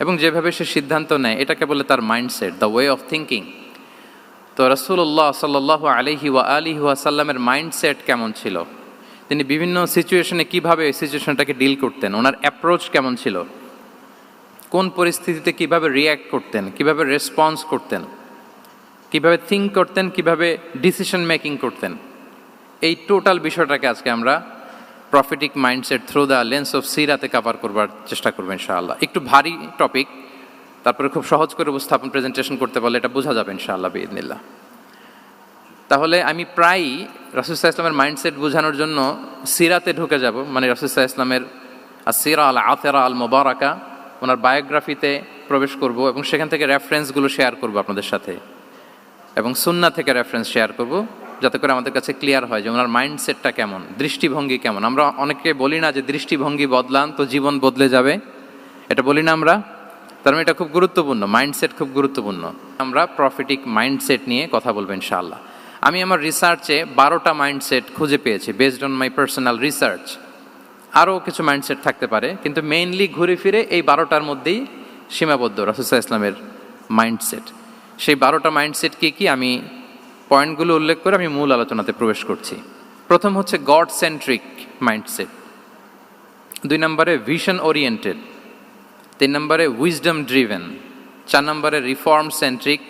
এবং যেভাবে সে সিদ্ধান্ত নেয় এটাকে বলে তার mindset, the way of thinking. তো রাসূলুল্লাহ সাল্লাল্লাহু আলাইহি ওয়া আলিহি ওয়াসাল্লামের মাইন্ডসেট কেমন ছিল, তিনি বিভিন্ন সিচুয়েশনে কীভাবে এই সিচুয়েশনটাকে ডিল করতেন, ওনার অ্যাপ্রোচ কেমন ছিল, কোন পরিস্থিতিতে কিভাবে রিয়্যাক্ট করতেন, কিভাবে রেসপন্স করতেন, কিভাবে থিঙ্ক করতেন, কিভাবে ডিসিশন মেকিং করতেন, এই টোটাল বিষয়টাকে আজকে আমরা prophetic mindset through the lens of সিরাতে কভার করবার চেষ্টা করবো ইনশাআল্লাহ। একটু ভারী টপিক, তারপরে খুব সহজ করে উপস্থাপন প্রেজেন্টেশন করতে পারলে এটা বোঝা যাবে ইনশাআল্লাহ বিইذনিল্লাহ। তাহলে আমি প্রায়ই রাসূল সাল্লাল্লাহু আলাইহি ওয়াসাল্লামের মাইন্ডসেট বোঝানোর জন্য সিরাতে ঢুকে যাব, মানে রাসূল সাল্লাল্লাহু আলাইহি ওয়াসাল্লামের আসিরা আল আতিরা আল মুবারাকা, ওনার বায়োগ্রাফিতে প্রবেশ করব এবং সেখান থেকে রেফারেন্সগুলো শেয়ার করব আপনাদের সাথে, এবং সুন্নাহ থেকে রেফারেন্স শেয়ার করব, যাতে করে আমাদের কাছে ক্লিয়ার হয় যে ওনার মাইন্ডসেটটা কেমন, দৃষ্টিভঙ্গি কেমন। আমরা অনেকে বলি না যে দৃষ্টিভঙ্গি বদলান তো জীবন বদলে যাবে, এটা বলি না আমরা? তার মানে এটা খুব গুরুত্বপূর্ণ, মাইন্ডসেট খুব গুরুত্বপূর্ণ। আমরা প্রফেটিক মাইন্ডসেট নিয়ে কথা বলবো ইনশাআল্লাহ। আমি আমার রিসার্চে 12টা মাইন্ডসেট খুঁজে পেয়েছি, based on my personal research. আরও কিছু মাইন্ডসেট থাকতে পারে, কিন্তু মেইনলি ঘুরে ফিরে এই 12টার মধ্যেই সীমাবদ্ধ রাসূল সাল্লাল্লাহু আলাইহি ওয়াসাল্লামের মাইন্ডসেট। সেই 12টা মাইন্ডসেট কি আমি পয়েন্টগুলো উল্লেখ করে আমি মূল আলোচনাতে প্রবেশ করছি। প্রথম হচ্ছে গড সেন্ট্রিক মাইন্ডসেট, 2 নম্বরে ভিশন ওরিয়েন্টেড, 3 নম্বরে উইজডম ড্রিভেন, 4 নম্বরে রিফর্ম সেন্ট্রিক,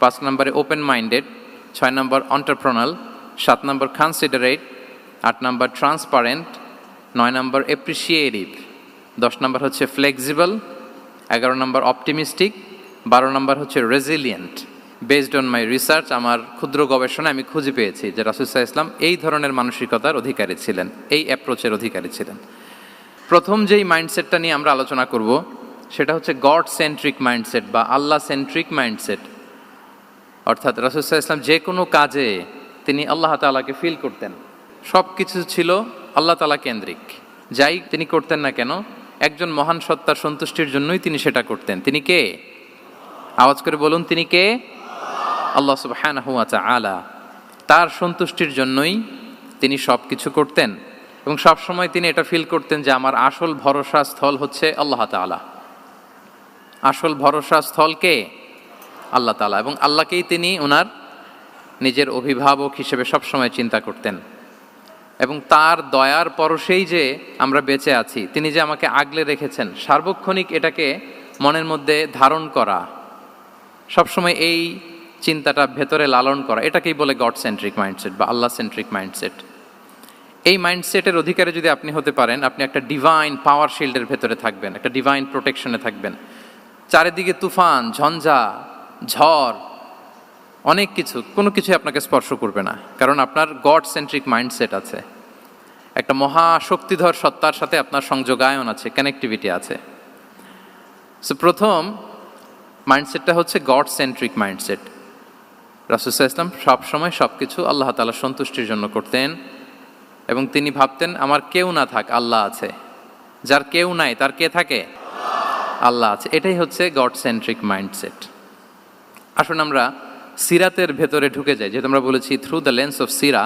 5 নম্বরে ওপেন মাইন্ডেড, 6 নম্বর এন্টারপ্রেনাল, 7 নম্বর কনসিডারেট, 8 নম্বর ট্রান্সপারেন্ট, 9 নম্বর অ্যাপ্রিসিয়েটিভ, 10 নম্বর হচ্ছে ফ্লেক্সিবল, 11 নম্বর অপটিমিস্টিক, 12 নম্বর হচ্ছে resilient. Based on my research, আমার ক্ষুদ্র গবেষণা আমি খুঁজে পেয়েছি যে রাসূল সাল্লাল্লাহু আলাইহি ওয়াসাল্লাম এই ধরনের মানসিকতার অধিকারী ছিলেন, এই অ্যাপ্রোচের অধিকারী ছিলেন। প্রথম যেই মাইন্ডসেটটা নিয়ে আমরা আলোচনা করব সেটা হচ্ছে গড সেন্ট্রিক মাইন্ডসেট বা আল্লাহ সেন্ট্রিক মাইন্ডসেট। অর্থাৎ রাসূল সাল্লাল্লাহু আলাইহি ওয়াসাল্লাম যে কোনো কাজে তিনি আল্লাহ তাআলাকে ফিল করতেন, সব কিছু ছিল আল্লাহ তাআলা কেন্দ্রিক। যাই তিনি করতেন না কেন একজন মহান সত্তার সন্তুষ্টির জন্যই তিনি সেটা করতেন। তিনি কে? আওয়াজ করে বলুন, তিনি কে? আল্লাহ সুবহানাহু ওয়া তাআলা। তার সন্তুষ্টির জন্যই তিনি সব কিছু করতেন এবং সব সময় তিনি এটা ফিল করতেন যে আমার আসল ভরসা স্থল হচ্ছে আল্লাহ তাআলা। আসল ভরসা স্থল কে? আল্লাহ তাআলা। এবং আল্লাহকেই তিনি ওনার নিজের অভিভাবক হিসেবে সবসময় চিন্তা করতেন। এবং তার দয়ার পরশেই যে আমরা বেঁচে আছি, তিনি যে আমাকে আগলে রেখেছেন, সার্বক্ষণিক এটাকে মনের মধ্যে ধারণ করা, সবসময় এই চিন্তাটা ভেতরে লালন করা, এটাকেই বলে গড সেন্ট্রিক মাইন্ডসেট বা আল্লাহ সেন্ট্রিক মাইন্ডসেট। এই মাইন্ডসেটের অধিকারী যদি আপনি হতে পারেন, আপনি একটা ডিভাইন পাওয়ার শিল্ডের ভেতরে থাকবেন, একটা ডিভাইন প্রোটেকশনে থাকবেন। চারিদিকে তুফান, ঝঞ্ঝা, ঝড়, অনেক কিছু, কোনো কিছুই আপনাকে স্পর্শ করবে না, কারণ আপনার গড সেন্ট্রিক মাইন্ডসেট আছে। একটা মহাশক্তিধর সত্তার সাথে আপনার সংযোগায়ন আছে, কানেক্টিভিটি আছে। সো প্রথম মাইন্ডসেটটা হচ্ছে গড সেন্ট্রিক মাইন্ডসেট। রাসূল সাল্লাল্লাহু আলাইহি ওয়াসাল্লাম সবসময় সব কিছু আল্লাহ তাআলার সন্তুষ্টির জন্য করতেন এবং তিনি ভাবতেন আমার কেউ না থাক, আল্লাহ আছে। যার কেউ নাই তার কে থাকে? আল্লাহ আছে। এটাই হচ্ছে গড সেন্ট্রিক মাইন্ডসেট। আসুন আমরা সিরাতের ভেতরে ঢুকে যাই, যেহেতু আমরা বলেছি থ্রু দ্য লেন্স অফ সিরা।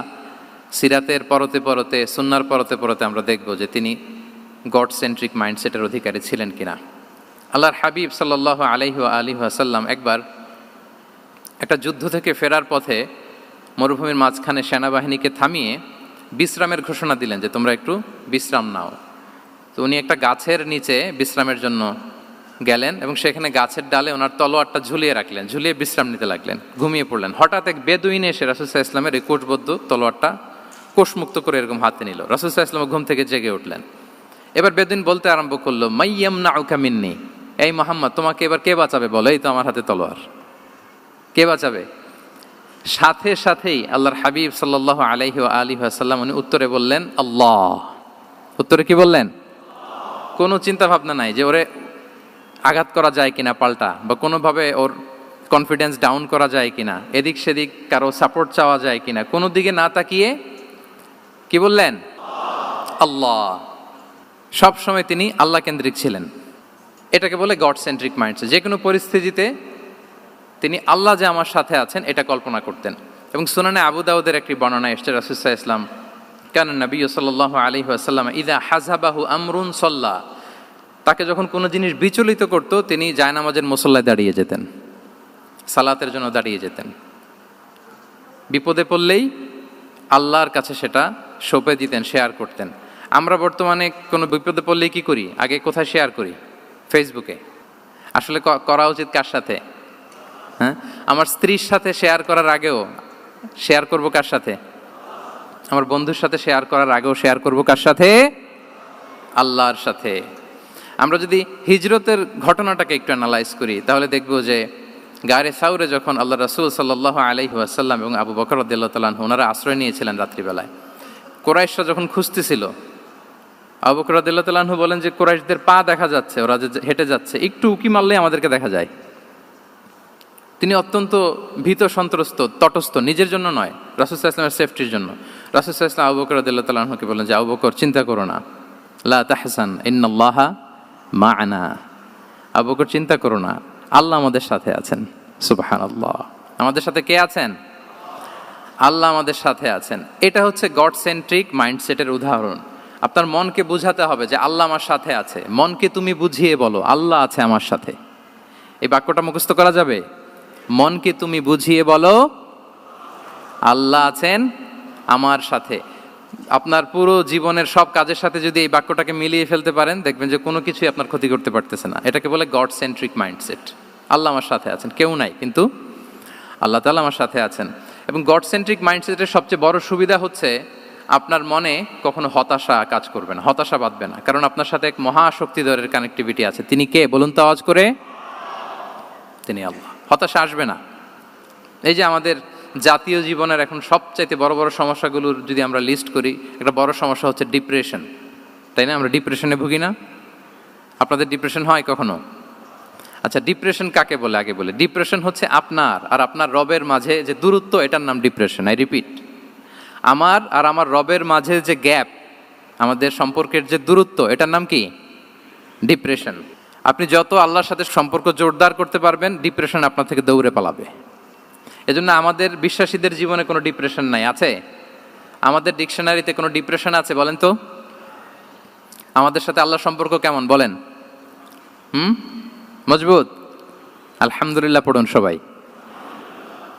সিরাতের পরতে পরতে, সুন্নাহর পরতে পরতে আমরা দেখব যে তিনি গড সেন্ট্রিক মাইন্ডসেটের অধিকারী ছিলেন কিনা। আল্লাহর হাবিব সাল্লাল্লাহু আলাইহি ওয়া আলিহি ওয়াসাল্লাম একবার একটা যুদ্ধ থেকে ফেরার পথে মরুভূমির মাঝখানে সেনাবাহিনীকে থামিয়ে বিশ্রামের ঘোষণা দিলেন যে তোমরা একটু বিশ্রাম নাও। তো উনি একটা গাছের নিচে বিশ্রামের জন্য গেলেন এবং সেখানে গাছের ডালে ওনার তলোয়ারটা ঝুলিয়ে রাখলেন, ঝুলিয়ে বিশ্রাম নিতে লাগলেন, ঘুমিয়ে পড়লেন। হঠাৎ এক বেদুইন এসে রাসূল সাল্লাল্লাহু আলাইহি ওয়াসাল্লামের এই কোষবদ্ধ তলোয়ারটা কোষমুক্ত করে এরকম হাতে নিল। রাসূল সাল্লাল্লাহু আলাইহি ওয়াসাল্লাম ঘুম থেকে জেগে উঠলেন। এবার বেদুইন বলতে আরম্ভ করলো, মাইয়ামনাউকা মিন্নি, এই মুহাম্মদ তোমাকে এবার কে বাঁচাবে বলো, এই তো আমার হাতে তলোয়ার, কে বাঁচাবে? সাথে সাথেই আল্লাহর হাবিব সাল্লাল্লাহু আলাইহি ওয়া আলিহি ওয়াসাল্লাম উনি উত্তরে বললেন আল্লাহ। উত্তরে কি বললেন? কোনো চিন্তা ভাবনা নাই যে ওরে আঘাত করা যায় কিনা পাল্টা, বা কোনোভাবে ওর কনফিডেন্স ডাউন করা যায় কিনা, এদিক সেদিক কারো সাপোর্ট চাওয়া যায় কিনা, কোনো দিকে না তাকিয়ে কি বললেন? আল্লাহ। সব সময় তিনি আল্লাহ কেন্দ্রিক ছিলেন। এটাকে বলে গড সেন্ট্রিক মাইন্ডসেট। যে কোনো পরিস্থিতিতে তিনি আল্লাহ যে আমার সাথে আছেন এটা কল্পনা করতেন। এবং সুনানে আবু দাউদের একটি বর্ণনা এসেছে, রাসূল সাল্লাল্লাহু আলাইহি ওয়াসাল্লাম কানা নবী সাল্লাল্লাহু আলাইহি ওয়াসাল্লাম ইযা হাযাবাহু আমরুন সাল্লা, তাকে যখন কোনো জিনিস বিচলিত করতো তিনি জায়নামাজের মুসল্লায় দাঁড়িয়ে যেতেন, সালাতের জন্য দাঁড়িয়ে যেতেন। বিপদে পড়লেই আল্লাহর কাছে সেটা সঁপে দিতেন, শেয়ার করতেন। আমরা বর্তমানে কোনো বিপদে পড়লেই কি করি? আগে কোথায় শেয়ার করি? ফেসবুকে। আসলে করা উচিত কার সাথে? হ্যাঁ, আমার স্ত্রীর সাথে শেয়ার করার আগেও শেয়ার করব কার সাথে? আমার বন্ধুর সাথে শেয়ার করার আগেও শেয়ার করব কার সাথে? আল্লাহর সাথে। আমরা যদি হিজরতের ঘটনাটাকে একটু অ্যানালাইজ করি তাহলে দেখব যে গারে সাউরে যখন আল্লাহ রাসূল সাল্লাল্লাহু আলাইহি ওয়াসাল্লাম এবং আবু বকর রাদিয়াল্লাহু তাআলা আনহু ওনারা আশ্রয় নিয়েছিলেন রাত্রিবেলায়, কুরাইশরা যখন খুঁজতেছিল, আবু বকর রাদিয়াল্লাহু তাআলা আনহু বলেন যে কুরাইশদের পা দেখা যাচ্ছে, ওরা যে হেঁটে যাচ্ছে, একটু উকি মারলেই আমাদেরকে দেখা যায়। তিনি অত্যন্ত ভীত সন্ত্রস্ত, তটস্থ, নিজের জন্য নয়, রাসূল সাল্লাল্লাহু আলাইহি ওয়াসাল্লামের সেফটির জন্য। রাসূল সাল্লাল্লাহু আলাইহি ওয়াসাল্লাম আবু বকর রাদিয়াল্লাহু তাআলা আনহুকে বলেন যে আবু বকর চিন্তা করো না, লা তাহসান ইন্নাল্লাহা মা'ানা, আবু বকর চিন্তা করো না, আল্লাহ আমাদের সাথে আছেন। সুবহানাল্লাহ। আমাদের সাথে কে আছেন? আল্লাহ আমাদের সাথে আছেন। এটা হচ্ছে গড সেন্ট্রিক মাইন্ডসেটের উদাহরণ। আপনার মনকে বুঝাতে হবে যে আল্লাহ আমার সাথে আছে। মনকে তুমি বুঝিয়ে বলো আল্লাহ আছে আমার সাথে। এই বাক্যটা মুখস্থ করা যাবে? মনকে তুমি বুঝিয়ে বলো আল্লাহ আছেন আমার সাথে। আপনার পুরো জীবনের সব কাজের সাথে যদি এই বাক্যটাকে মিলিয়ে ফেলতে পারেন, দেখবেন যে কোনো কিছুই আপনার ক্ষতি করতে পারতেছে না। এটাকে বলে গড সেন্ট্রিক মাইন্ডসেট। আল্লাহ আমার সাথে আছেন, কেউ নাই কিন্তু আল্লাহ তাআলা আমার সাথে আছেন। এবং গড সেন্ট্রিক মাইন্ডসেটের সবচেয়ে বড় সুবিধা হচ্ছে আপনার মনে কখনো হতাশা কাজ করবে না, হতাশা বাঁধবে না, কারণ আপনার সাথে এক মহাশক্তিধরের কানেক্টিভিটি আছে। তিনি কে বলুন তো আওয়াজ করে? তিনি আল্লাহ। হতাশা আসবে না। এই যে আমাদের জাতীয় জীবনের এখন সবচাইতে বড় বড় সমস্যাগুলোর যদি আমরা লিস্ট করি, একটা বড় সমস্যা হচ্ছে ডিপ্রেশন, তাই না? আমরা ডিপ্রেশনে ভুগি না? আপনাদের ডিপ্রেশন হয় কখনো? আচ্ছা, ডিপ্রেশন কাকে বলে আগে বলে। ডিপ্রেশন হচ্ছে আপনার আর আপনার রবের মাঝে যে দূরত্ব, এটার নাম ডিপ্রেশন। আই রিপিট, আমার আর আমার রবের মাঝে যে গ্যাপ, আমাদের সম্পর্কের যে দূরত্ব, এটার নাম কি? ডিপ্রেশন। আপনি যত আল্লাহর সাথে সম্পর্ক জোরদার করতে পারবেন, ডিপ্রেশন আপনার থেকে দৌড়ে পালাবে। এজন্য আমাদের বিশ্বাসীদের জীবনে কোনো ডিপ্রেশন নাই। আছে? আমাদের ডিকশনারিতে কোনো ডিপ্রেশন আছে বলেন তো? আমাদের সাথে আল্লাহর সম্পর্ক কেমন বলেন? মজবুত? আলহামদুলিল্লাহ পড়ুন সবাই।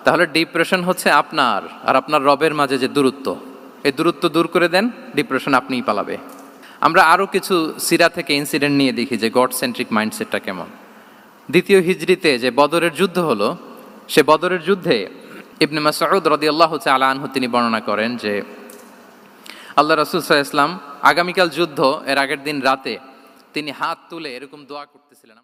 তাহলে ডিপ্রেশন হচ্ছে আপনার আর আপনার রবের মাঝে যে দূরত্ব, এই দূরত্ব দূর করে দেন, ডিপ্রেশন আপনিই পালাবে। আমরা আরও কিছু সিরা থেকে ইনসিডেন্ট নিয়ে দেখি যে গড সেন্ট্রিক মাইন্ডসেটটা কেমন। দ্বিতীয় হিজরিতে যে বদরের যুদ্ধ হলো, সে বদরের যুদ্ধে ইবনে মাসউদ রাদিয়াল্লাহু তাআলা আনহু তিনি বর্ণনা করেন যে আল্লাহ রাসূল সাল্লাল্লাহু আলাইহি ওয়াসাল্লাম আগামীকাল যুদ্ধ, এর আগের দিন রাতে তিনি হাত তুলে এরকম দোয়া করতেছিলেন।